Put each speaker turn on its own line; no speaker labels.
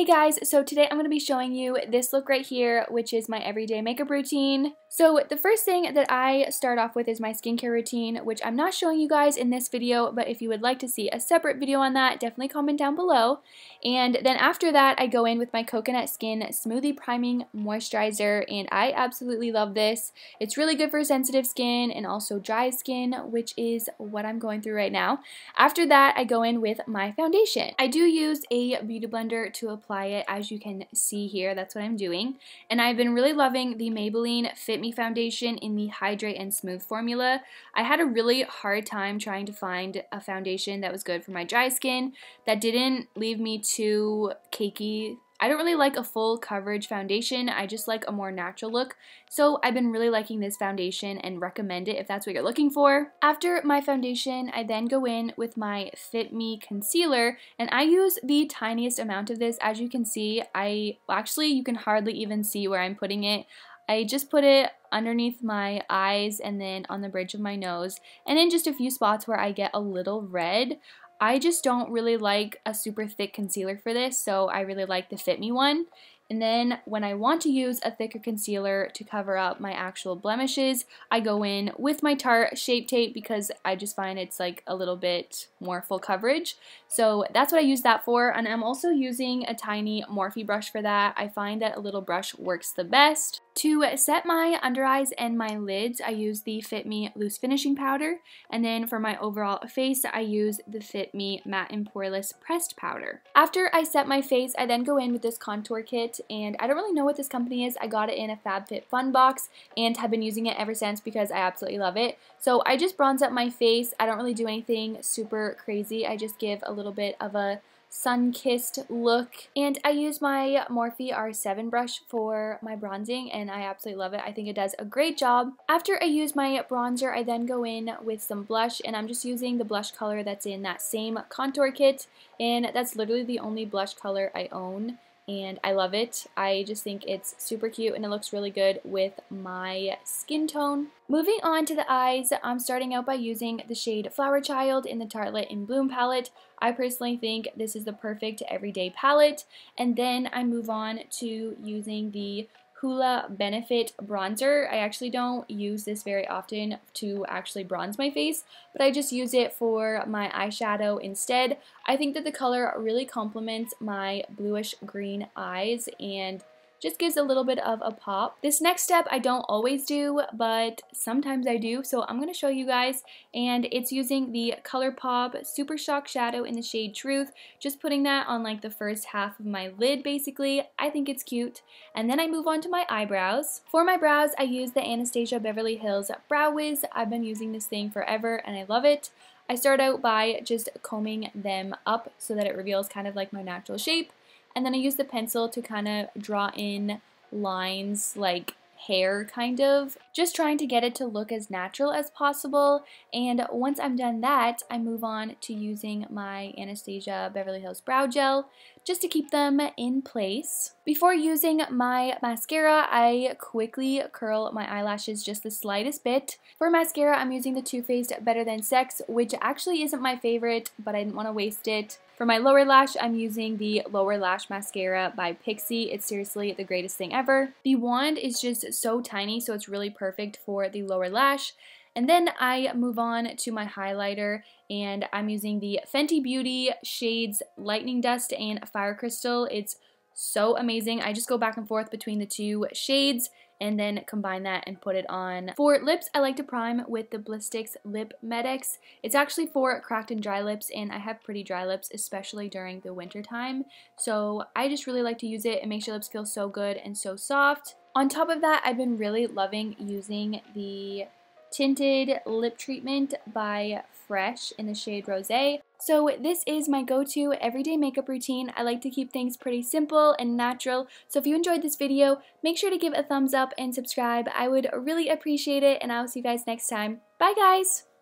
Hey guys, so today I'm going to be showing you this look right here, which is my everyday makeup routine. So the first thing that I start off with is my skincare routine, which I'm not showing you guys in this video, but if you would like to see a separate video on that, definitely comment down below. And then after that, I go in with my Coconut Skin Smoothie Priming Moisturizer, and I absolutely love this. It's really good for sensitive skin and also dry skin, which is what I'm going through right now. After that, I go in with my foundation. I do use a beauty blender to apply it, as you can see here. That's what I'm doing, and I've been really loving the Maybelline Fit Me foundation in the Hydrate and Smooth formula. I had a really hard time trying to find a foundation that was good for my dry skin, that didn't leave me too cakey. I don't really like a full coverage foundation, I just like a more natural look, so I've been really liking this foundation and recommend it if that's what you're looking for. After my foundation, I then go in with my Fit Me concealer, and I use the tiniest amount of this. As you can see, you can hardly even see where I'm putting it. I just put it underneath my eyes and then on the bridge of my nose, and in just a few spots where I get a little red. I just don't really like a super thick concealer for this, so I really like the Fit Me one. And then when I want to use a thicker concealer to cover up my actual blemishes, I go in with my Tarte Shape Tape because I just find it's like a little bit more full coverage. So that's what I use that for, and I'm also using a tiny Morphe brush for that. I find that a little brush works the best. To set my under eyes and my lids, I use the Fit Me Loose Finishing Powder, and then for my overall face, I use the Fit Me Matte and Poreless Pressed Powder. After I set my face, I then go in with this contour kit, and I don't really know what this company is. I got it in a FabFitFun box and have been using it ever since because I absolutely love it. So I just bronze up my face. I don't really do anything super crazy. I just give a little bit of a sun-kissed look, and I use my Morphe R7 brush for my bronzing, and I absolutely love it. I think it does a great job. After I use my bronzer, I then go in with some blush, and I'm just using the blush color that's in that same contour kit, and that's literally the only blush color I own, and I love it. I just think it's super cute and it looks really good with my skin tone. Moving on to the eyes, I'm starting out by using the shade Flower Child in the Tartelette in Bloom palette. I personally think this is the perfect everyday palette. And then I move on to using the Hoola Benefit bronzer. I actually don't use this very often to actually bronze my face, but I just use it for my eyeshadow instead. I think that the color really complements my bluish green eyes and just gives a little bit of a pop. This next step I don't always do, but sometimes I do, so I'm going to show you guys, and it's using the ColourPop Super Shock Shadow in the shade Truth, just putting that on like the first half of my lid basically. I think it's cute. And then I move on to my eyebrows. For my brows, I use the Anastasia Beverly Hills Brow Wiz. I've been using this thing forever and I love it. I start out by just combing them up so that it reveals kind of like my natural shape. And then I use the pencil to kind of draw in lines like hair kind of, just trying to get it to look as natural as possible. And once I'm done that, I move on to using my Anastasia Beverly Hills Brow Gel just to keep them in place. Before using my mascara, I quickly curl my eyelashes just the slightest bit. For mascara, I'm using the Too Faced Better Than Sex, which actually isn't my favorite, but I didn't want to waste it. For my lower lash, I'm using the Lower Lash Mascara by Pixie. It's seriously the greatest thing ever. The wand is just so tiny, so it's really perfect for the lower lash. And then I move on to my highlighter, and I'm using the Fenty Beauty shades Lightning Dust and Fire Crystal. It's so amazing. I just go back and forth between the two shades and then combine that and put it on. For lips, I like to prime with the Blistex Lip Medex. It's actually for cracked and dry lips, and I have pretty dry lips, especially during the winter time. So I just really like to use it. It makes your lips feel so good and so soft. On top of that, I've been really loving using the Tinted Lip Treatment by Fresh in the shade Rosé. So this is my go-to everyday makeup routine. I like to keep things pretty simple and natural. So if you enjoyed this video, make sure to give it a thumbs up and subscribe. I would really appreciate it, and I'll see you guys next time. Bye guys!